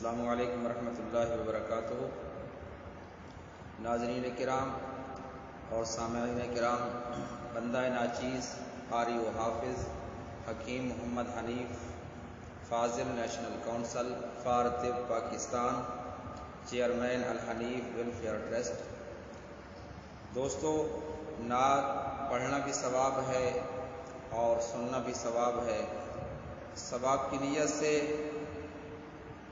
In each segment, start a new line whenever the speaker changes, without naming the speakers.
السلام علیکم ورحمۃ اللہ وبرکاتہ۔ ناظرین کرام اور سامعین کرام، بندہ ناچیز قاری و حافظ حکیم محمد حنیف فاضل نیشنل کونسل فار طب پاکستان، چیئرمین الحنیف ویلفیئر ٹرسٹ۔ دوستو، نعت پڑھنا بھی ثواب ہے اور سننا بھی ثواب ہے۔ ثواب کی نیت سے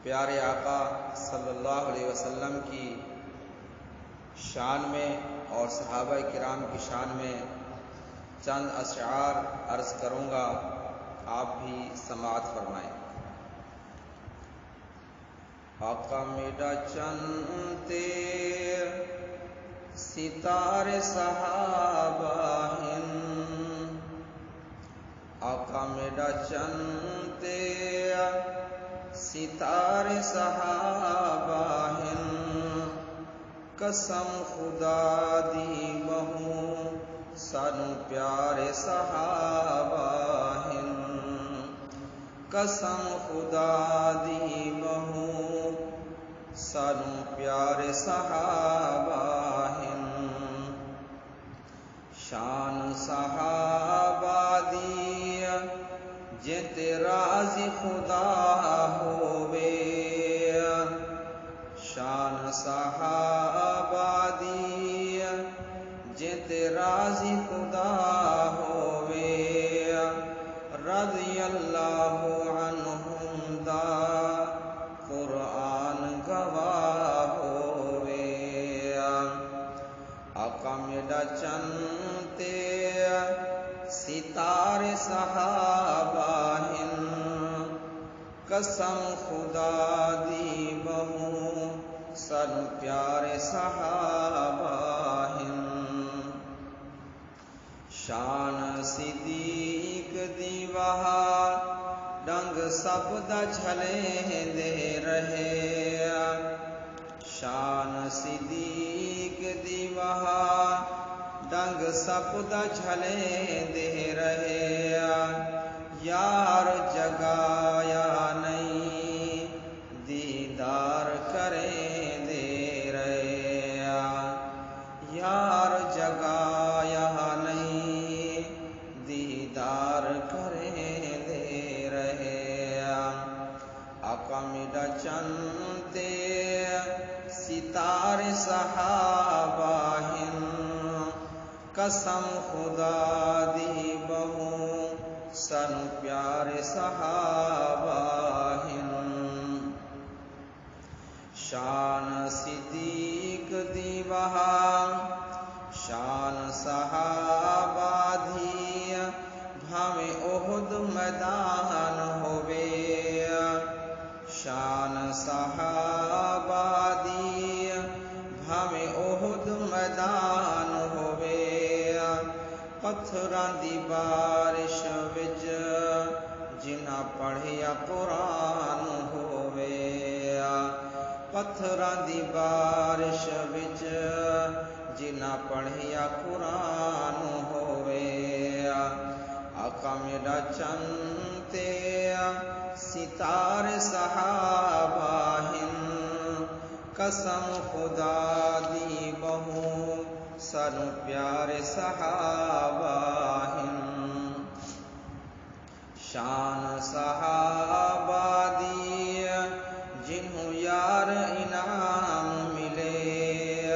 پیارے آقا صلی اللہ علیہ وسلم کی شان میں اور صحابہ کرام کی شان میں چند اشعار عرض کروں گا، آپ بھی سماعت فرمائیں۔ آقا میرا چنتے ستارے صحابہ ہیں، آقا میرا چنتے ستارے صحابہ ہیں، قسم خدا دی بہوں سانو پیارے صحابہ ہیں، قسم خدا دی بہوں سانو پیارے صحابہ ہیں۔ شان صحابہ دی جت راضی خدا ہووے، شان صحابہ دی جت راضی خدا ہووے، رضی اللہ عنہم دا قرآن گواہ ہووے۔ آقا میرا چنتے ستارے صحابہ ہیں، قسم خدا دی بہوں سانو پیارے صحابہ ہیں۔ شان صدیق دی وہا ڈنگ سب دا جھلے دے رہے، شان صدیق دی وہا ڈنگ سب دا جھلے دے رہے، یار جگایا نہیں دیدار کرے دے رہے، یار جگایا نہیں دیدار کرے دے رہے۔ آقا میرا چنتے ستارے صحابہ ہیں، قسم خدا دی بہوں سانو پیارے صحابہ ہیں۔ شان صدیق دی وہا شان صحابہ دی بھاویں احد میدان ہووے، شان صحابہ دی بھاویں احد میدان ہووے، پتھراں دی بارش وچ جنہاں پڑھیا قرآن ہووے، پتھراں دی بارش وچ جنہاں پڑھیا قرآن ہووے۔ آقا میرا چنتے ستارے صحابہ ہیں، قسم خدا دی بہوں سانو پیارے صحابہ ہیں۔ شان صحابہ دی جنہوں یار انعام ملے،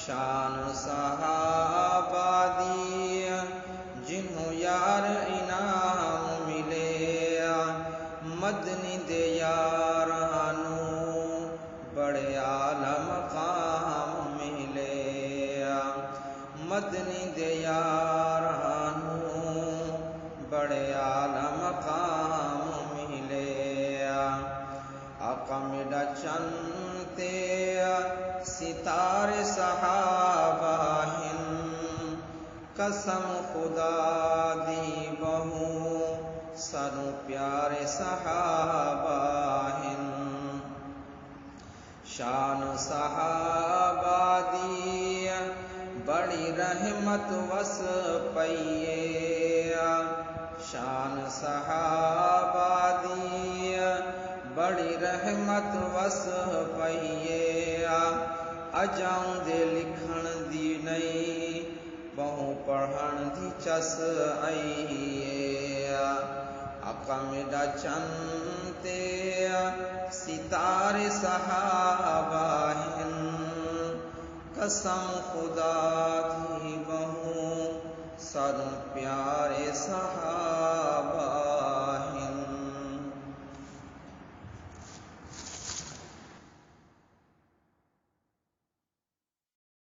شان صحابہ دی جنہوں یار انعام ملے، مدنی دے یارانوں بڑے اعلی مقام ملے، مدنی دے یارانوں بڑے اعلی مقام ملے۔ آقا میرا چنتے ستارے صحابہ ہیں، قسم خدا دی بہوں سانو پیارے صحابہ ہیں۔ شان صحابہ دی بڑی رحمت وس پئیے، شان صحابہ دی بڑی رحمت جاؤں دے لکھن دی نئی بہوں پڑھن دی چس آئی آقا میڈا چنتے ستارے صحابہ ہیں قسم خدا دی بہوں سروں